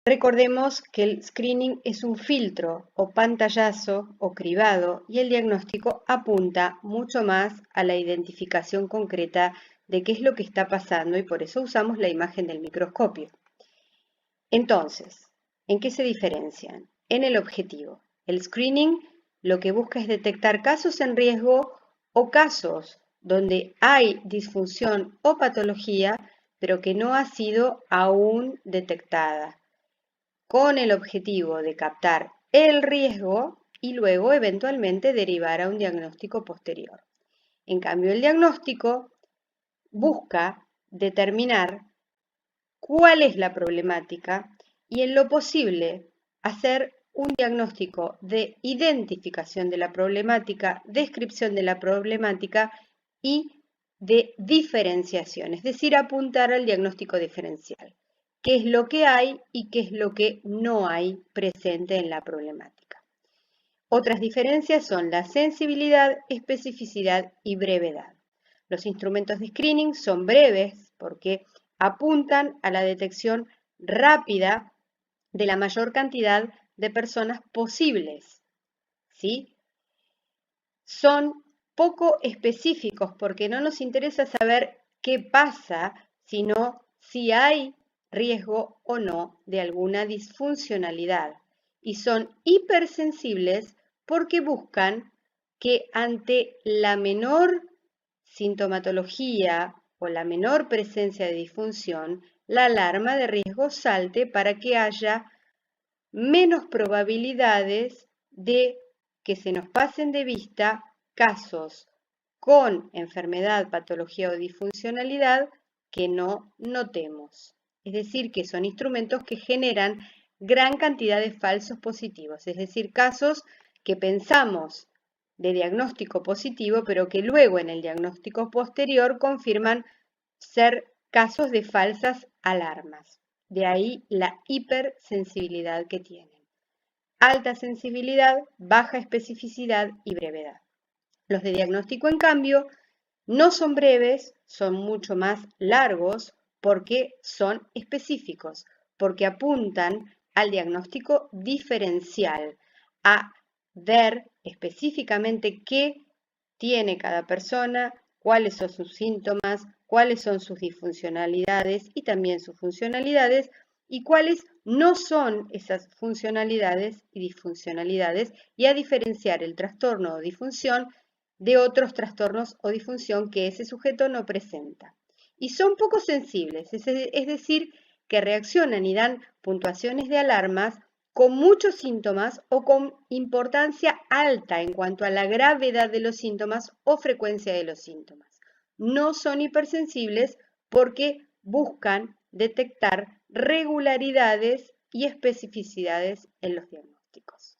Recordemos que el screening es un filtro o pantallazo o cribado y el diagnóstico apunta mucho más a la identificación concreta de qué es lo que está pasando y por eso usamos la imagen del microscopio. Entonces, ¿en qué se diferencian? En el objetivo. El screening lo que busca es detectar casos en riesgo o casos donde hay disfunción o patología, pero que no ha sido aún detectada, con el objetivo de captar el riesgo y luego eventualmente derivar a un diagnóstico posterior. En cambio, el diagnóstico busca determinar cuál es la problemática y en lo posible hacer un diagnóstico de identificación de la problemática, descripción de la problemática y de diferenciación, es decir, apuntar al diagnóstico diferencial. ¿Qué es lo que hay y qué es lo que no hay presente en la problemática? Otras diferencias son la sensibilidad, especificidad y brevedad. Los instrumentos de screening son breves porque apuntan a la detección rápida de la mayor cantidad de personas posibles, ¿sí? Son poco específicos porque no nos interesa saber qué pasa, sino si hay riesgo o no de alguna disfuncionalidad. Y son hipersensibles porque buscan que ante la menor sintomatología o la menor presencia de disfunción, la alarma de riesgo salte para que haya menos probabilidades de que se nos pasen de vista casos con enfermedad, patología o disfuncionalidad que no notemos. Es decir, que son instrumentos que generan gran cantidad de falsos positivos, es decir, casos que pensamos de diagnóstico positivo, pero que luego en el diagnóstico posterior confirman ser casos de falsas alarmas. De ahí la hipersensibilidad que tienen. Alta sensibilidad, baja especificidad y brevedad. Los de diagnóstico, en cambio, no son breves, son mucho más largos porque son específicos, porque apuntan al diagnóstico diferencial, a ver específicamente qué tiene cada persona, cuáles son sus síntomas, cuáles son sus disfuncionalidades y también sus funcionalidades y cuáles no son esas funcionalidades y disfuncionalidades y a diferenciar el trastorno o disfunción de otros trastornos o disfunción que ese sujeto no presenta. Y son poco sensibles, es decir, que reaccionan y dan puntuaciones de alarmas con muchos síntomas o con importancia alta en cuanto a la gravedad de los síntomas o frecuencia de los síntomas. No son hipersensibles porque buscan detectar regularidades y especificidades en los diagnósticos.